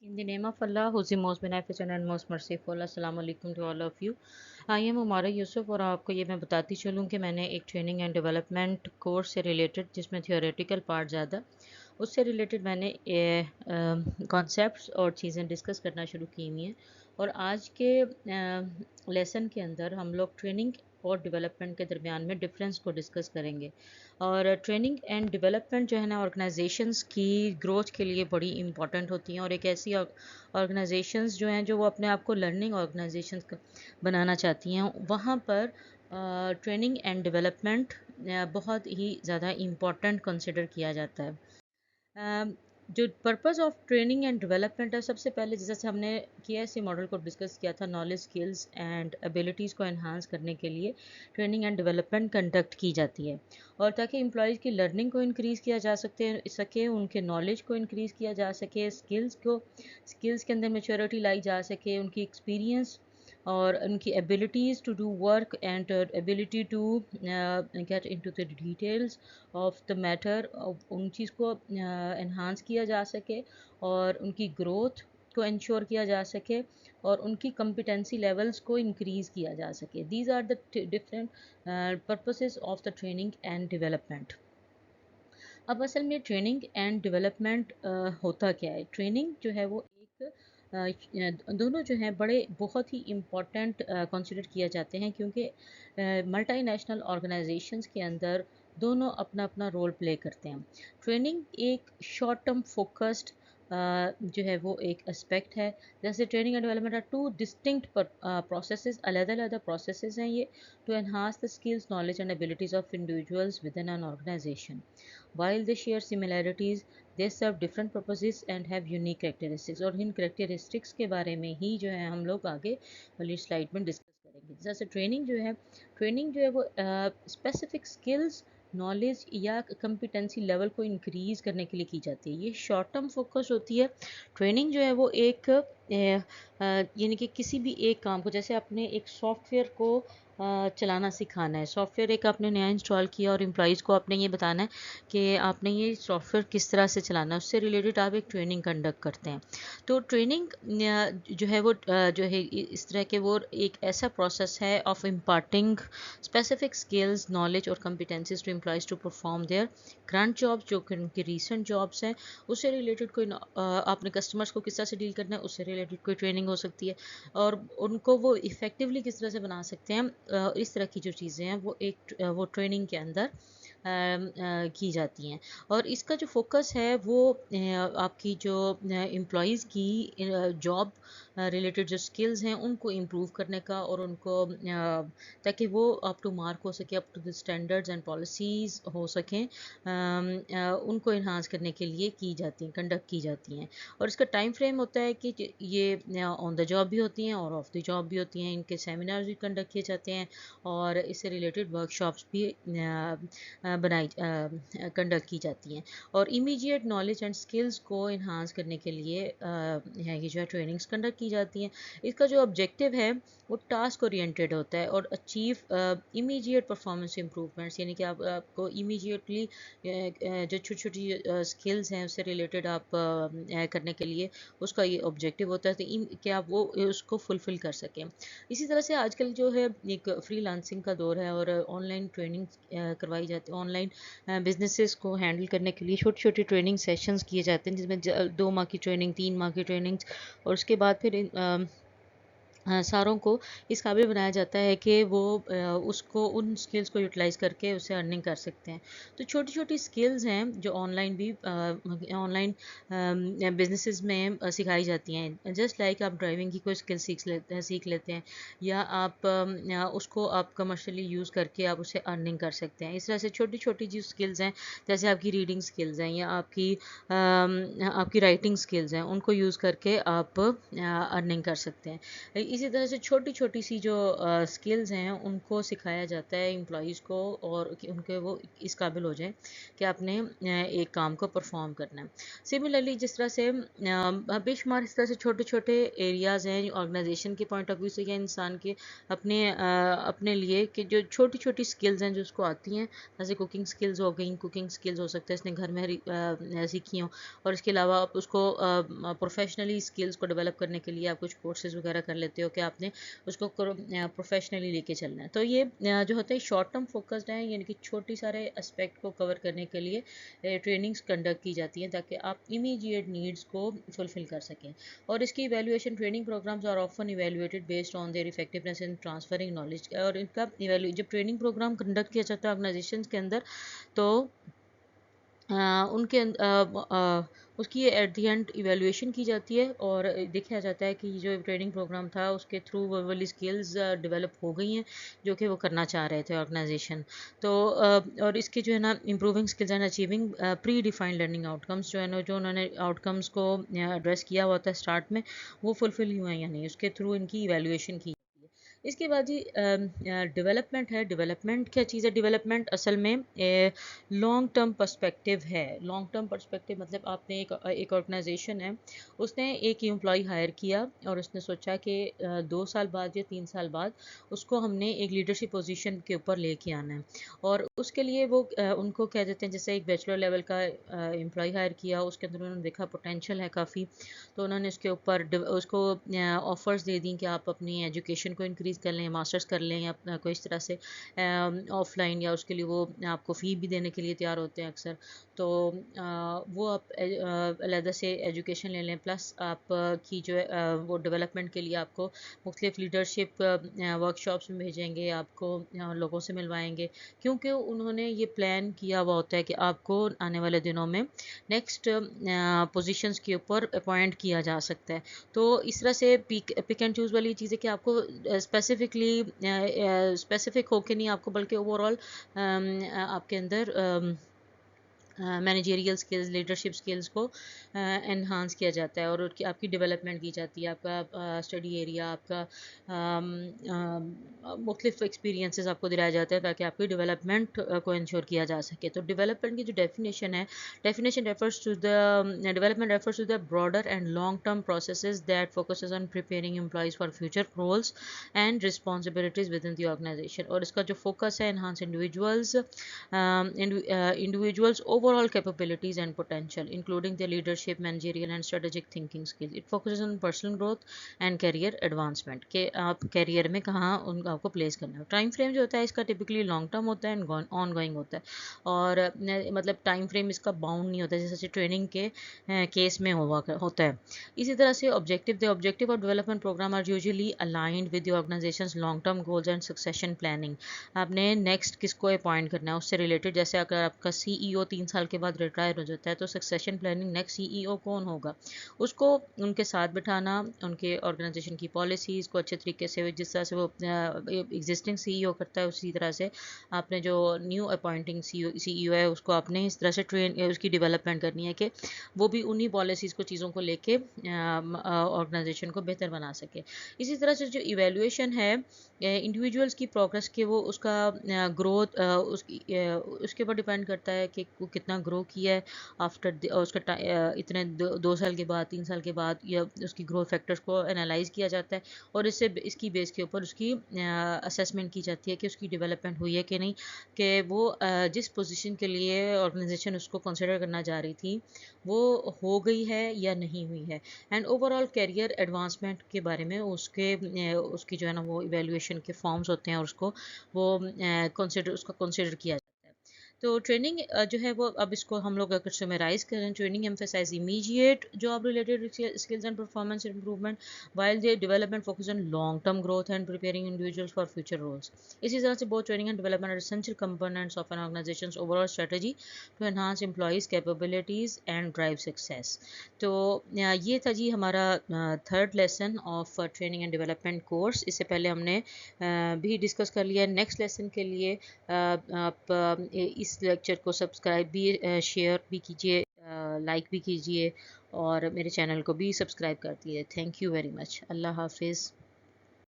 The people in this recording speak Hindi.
In the name of Allah, who is the most beneficent and most merciful, Assalamu alaikum to all of you. I am Umara Yusuf और आपको ये मैं बताती चलूँ कि मैंने एक ट्रेनिंग एंड डेवलपमेंट कोर्स से रिलेटेड, जिसमें थियोरेटिकल पार्ट ज़्यादा, उससे रिलेटेड मैंने कॉन्सेप्ट्स और चीज़ें डिस्कस करना शुरू की हुई हैं। और आज के लेसन के अंदर हम लोग ट्रेनिंग और डेवलपमेंट के दरमियान में डिफरेंस को डिस्कस करेंगे। और ट्रेनिंग एंड डेवलपमेंट जो है ना, ऑर्गेनाइजेशंस की ग्रोथ के लिए बड़ी इंपॉर्टेंट होती हैं। और एक ऐसी ऑर्गेनाइजेशंस जो हैं, जो वो अपने आप को लर्निंग ऑर्गेनाइजेशंस बनाना चाहती हैं, वहाँ पर ट्रेनिंग एंड डेवलपमेंट बहुत ही ज़्यादा इम्पॉर्टेंट कंसिडर किया जाता है। जो purpose of training and development है, सबसे पहले जैसे हमने KSC मॉडल को डिस्कस किया था, नॉलेज, स्किल्स एंड एबिलिटीज़ को एनहांस करने के लिए ट्रेनिंग एंड डेवलपमेंट कंडक्ट की जाती है। और ताकि एम्प्लॉयज़ की लर्निंग को इंक्रीज़ किया जा सके, उनके नॉलेज को इंक्रीज़ किया जा सके, स्किल्स के अंदर मेच्योरिटी लाई जा सके, उनकी एक्सपीरियंस और उनकी abilities to do work and ability to get into the details of the matter, उन चीज़ को एनहांस किया जा सके और उनकी ग्रोथ को इंश्योर किया जा सके और उनकी कम्पिटेंसी लेवल्स को इंक्रीज़ किया जा सके। These are the different purposes of the training and development. अब असल में ट्रेनिंग एंड डेवलपमेंट होता क्या है? ट्रेनिंग जो है वो एक दोनों जो हैं बड़े बहुत ही इम्पॉर्टेंट कंसिडर किया जाते हैं, क्योंकि मल्टीनेशनल ऑर्गेनाइजेशंस के अंदर दोनों अपना अपना रोल प्ले करते हैं। ट्रेनिंग एक शॉर्ट टर्म फोकस्ड जो है वो एक एस्पेक्ट है। जैसे training and development are two distinct processes, अलग-अलग प्रोसेसेस हैं ये, to enhance the skills, knowledge and abilities of individuals within an organisation. While they share similarities, they serve different purposes and have unique characteristics। और इन characteristics के बारे में ही जो है हम लोग आगे वाली स्लाइड में डिस्कस करेंगे। जैसे ट्रेनिंग जो है वो स्पेसिफिक स्किल्स, नॉलेज या कम्पिटेंसी लेवल को इंक्रीज़ करने के लिए की जाती है। ये शॉर्ट टर्म फोकस होती है। ट्रेनिंग जो है वो एक यानी कि किसी भी एक काम को, जैसे आपने एक सॉफ्टवेयर को चलाना सिखाना है, सॉफ्टवेयर एक आपने नया इंस्टॉल किया और एम्प्लॉयज़ को आपने ये बताना है कि आपने ये सॉफ्टवेयर किस तरह से चलाना है, उससे रिलेटेड आप एक ट्रेनिंग कंडक्ट करते हैं। तो ट्रेनिंग जो है वो जो है इस तरह के वो एक ऐसा प्रोसेस है of imparting specific skills, knowledge और competencies to employees to perform their current jobs, जो कि उनकी रीसेंट जॉब्स हैं, उससे रिलेटेड कोई आपने कस्टमर्स को किस तरह से डील करना है, उससे रिलेटेड कोई ट्रेनिंग हो सकती है। और उनको वो इफ़ेक्टिवली किस तरह से बना सकते हैं, इस तरह की जो चीज़ें हैं वो ट्रेनिंग के अंदर की जाती हैं। और इसका जो फोकस है वो आपकी जो एम्प्लॉयज़ की जॉब रिलेटेड जो स्किल्स हैं उनको इम्प्रूव करने का और उनको ताकि वो अप टू मार्क हो सके, up to the standards and policies हो सकें, उनको इन्हांस करने के लिए की जाती हैं, कंडक्ट की जाती हैं। और इसका टाइम फ्रेम होता है कि ये ऑन द जॉब भी होती हैं और ऑफ द जॉब भी होती हैं। इनके सेमिनार्स भी कंडक्ट किए जाते हैं और इससे रिलेटेड वर्कशॉप्स भी कंडक्ट की जाती हैं। और इमीडिएट नॉलेज एंड स्किल्स को इन्हांस करने के लिए ये जो है ट्रेनिंग्स कंडक्ट की जाती हैं। इसका जो ऑब्जेक्टिव है वो टास्क ओरिएंटेड होता है और अचीव इमीडिएट परफॉर्मेंस इम्प्रूवमेंट्स, यानी कि आपको इमीडिएटली जो छोटी छोटी स्किल्स हैं उससे रिलेटेड आप करने के लिए उसका ये ऑब्जेक्टिव होता है कि आप वो उसको फुलफ़िल कर सकें। इसी तरह से आजकल जो है एक फ्रीलांसिंग का दौर है और ऑनलाइन ट्रेनिंग करवाई जाती है। ऑनलाइन बिजनेसेस को हैंडल करने के लिए छोटी छोटी ट्रेनिंग सेशंस किए जाते हैं, जिसमें 2 माह की ट्रेनिंग, 3 माह की ट्रेनिंग्स, और उसके बाद फिर सारों को इस काबिल बनाया जाता है कि वो उसको उन स्किल्स को यूटिलाइज़ करके उससे अर्निंग कर सकते हैं। तो छोटी छोटी स्किल्स हैं जो ऑनलाइन बिजनेसेस में सिखाई जाती हैं। जस्ट लाइक आप ड्राइविंग की कोई स्किल सीख लेते हैं, या आप उसको आप कमर्शियली यूज़ करके आप उससे अर्निंग कर सकते हैं। इस तरह से छोटी छोटी जो स्किल्स हैं, जैसे आपकी रीडिंग स्किल्स हैं या आपकी राइटिंग स्किल्स हैं, उनको यूज़ करके आप अर्निंग कर सकते हैं। इसी तरह से छोटी छोटी सी जो स्किल्स हैं उनको सिखाया जाता है एम्प्लॉयज़ को, और कि उनके वो इस काबिल हो जाएं कि आपने एक काम को परफॉर्म करना है। सिमिलरली जिस तरह से बेशुमार इस तरह से छोटे छोटे एरियाज़ हैं ऑर्गेनाइजेशन के पॉइंट ऑफ व्यू से या इंसान के अपने लिए, कि जो छोटी छोटी स्किल्स हैं जो उसको आती हैं, जैसे कुकिंग स्किल्स हो गई, कुकिंग स्किल्स हो सकते हैं इसने घर में सीखी हों, और इसके अलावा आप उसको प्रोफेशनली स्किल्स को डेवलप करने के लिए आप कुछ कोर्सेज वगैरह कर लेते हो कि आपने उसको प्रोफेशनली लेके चलना है। तो ये जो होता है शॉर्ट टर्म फोकस्ड है, यानी कि छोटी सारे एस्पेक्ट को कवर करने के लिए ट्रेनिंग्स कंडक्ट की जाती हैं ताकि आप इमीडिएट नीड्स को फुलफिल कर सकें। और इसकी evaluation training programmes are often evaluated based on their effectiveness in transferring knowledge. और इनका जब ट्रेनिंग प्रोग्राम कंडक्ट किया जाता है ऑर्गेनाइजेशन के अंदर, तो उनके उसकी एट दी एंड इवेलुएशन की जाती है और देखा जाता है कि जो ट्रेनिंग प्रोग्राम था उसके थ्रू वो वाली स्किल्स डेवलप हो गई हैं जो कि वो करना चाह रहे थे ऑर्गेनाइजेशन। तो और इसके जो है ना improving skills and achieving pre defined learning outcomes, जो है ना जो उन्होंने आउटकम्स को एड्रेस किया हुआ था स्टार्ट में, वो फुलफिल हुए हैं या नहीं, उसके थ्रू इनकी इवेलुएशन की। इसके बाद जी डेवलपमेंट है। डेवलपमेंट क्या चीज़ है? डेवलपमेंट असल में लॉन्ग टर्म पर्सपेक्टिव है। लॉन्ग टर्म पर्सपेक्टिव मतलब आपने एक ऑर्गेनाइजेशन है, उसने एक एम्प्लॉय हायर किया और उसने सोचा कि 2 साल बाद या 3 साल बाद उसको हमने एक लीडरशिप पोजीशन के ऊपर लेके आना है, और उसके लिए वो उनको कह देते हैं, जैसे एक बैचलर लेवल का एम्प्लॉय हायर किया, उसके अंदर उन्होंने देखा पोटेंशियल है काफ़ी, तो उन्होंने उसके ऊपर उसको ऑफ़र्स दे दी कि आप अपनी एजुकेशन को इंक्रीज़ कर लें, मास्टर्स कर लें, या कोई इस तरह से ऑफ़लाइन, या उसके लिए वो आपको फ़ी भी देने के लिए तैयार होते हैं अक्सर। तो वो आप अलहदा से एजुकेशन ले लें, प्लस आप की जो है वो डेवलपमेंट के लिए आपको मुख्तलिफ लीडरशिप वर्कशॉप्स में भेजेंगे, आपको लोगों से मिलवाएंगे, क्योंकि उन्होंने ये प्लान किया हुआ होता है कि आपको आने वाले दिनों में नेक्स्ट पोजीशंस के ऊपर अपॉइंट किया जा सकता है। तो इस तरह से पिक एंड चूज़ वाली चीज़ है कि आपको स्पेसिफिकली स्पेसिफिक होके नहीं, आपको बल्कि ओवरऑल आपके अंदर मैनेजरियल स्किल्स, लीडरशिप स्किल्स को एनहांस किया जाता है और उसकी आपकी डेवलपमेंट की जाती है। आपका स्टडी एरिया, आपका मुख्तलिफ एक्सपीरियंसेस आपको दिलाए जाते हैं ताकि आपकी डेवलपमेंट को इंश्योर किया जा सके। तो डेवलपमेंट की जो डेफिनेशन है, definition refers to the development refers to the broader and long term processes that focuses on preparing employees for future roles and responsibilities within the organisation. और इसका जो फोकस है, enhance individuals' overall capabilities and potential, including their leadership, managerial, and strategic thinking skills. It focuses on personal growth and career advancement कि आप कैरियर में कहाँ आपको प्लेस करना है। टाइम फ्रेम जो होता है इसका टिपिकली लॉन्ग टर्म होता है एंड ऑन गोइंग होता है, और मतलब टाइम फ्रेम इसका बाउंड नहीं होता जैसे ट्रेनिंग के केस में होता है। इसी तरह से objective of development programme are usually aligned with the organisation's long term goals and succession planning. आपने नेक्स्ट किसको अपॉइंट करना है उससे रिलेटेड, जैसे अगर आपका सीईओ 3 साल के बाद रिटायर हो जाता है तो सक्सेशन प्लानिंग नेक्स्ट सीईओ कौन होगा उसको उनके साथ बिठाना, उनके ऑर्गेनाइजेशन की पॉलिसीज़ को अच्छे तरीके से, जिस तरह से वो एग्जिस्टिंग सीईओ करता है उसी तरह से आपने जो न्यू अपॉइंटिंग सीईओ है उसको आपने इस तरह से ट्रेन उसकी डेवलपमेंट करनी है कि वो भी उन्हीं पॉलिसीज़ को चीज़ों को लेके ऑर्गेनाइजेशन को बेहतर बना सके। इसी तरह से जो इवेल्युएशन है इंडिविजुअल्स की प्रोग्रेस के, वो उसका ग्रोथ उसके ऊपर डिपेंड करता है कि वो कितना ग्रो किया है आफ्टर उसका इतने 2 साल के बाद, 3 साल के बाद, या उसकी ग्रोथ फैक्टर्स को एनालाइज किया जाता है और इसकी बेस के ऊपर उसकी असेसमेंट की जाती है कि उसकी डेवलपमेंट हुई है कि नहीं, कि वो जिस पोजीशन के लिए ऑर्गेनाइजेशन उसको कंसिडर करना जा रही थी वो हो गई है या नहीं हुई है। एंड ओवरऑल कैरियर एडवांसमेंट के बारे में उसकी जो है ना वो इवेल्युएशन के फॉर्म्स होते हैं और उसको वो उसको कंसिडर किया जाता है। तो ट्रेनिंग जो है वो, अब इसको हम लोग अगर समराइज करें, training emphasise immediate job related skills and performance improvement while the development focus on long term growth and preparing individuals for future roles. इसी तरह से both training and development are essential components of an organisation's overall strategy to enhance employees capabilities and drive success. तो ये था जी हमारा third lesson of training and development course. इससे पहले हमने भी डिस्कस कर लिया। नेक्स्ट लेसन के लिए आप इस लेक्चर को सब्सक्राइब भी, शेयर भी कीजिए, लाइक भी कीजिए और मेरे चैनल को भी सब्सक्राइब कर दिए। Thank you very much. अल्लाह हाफिज़।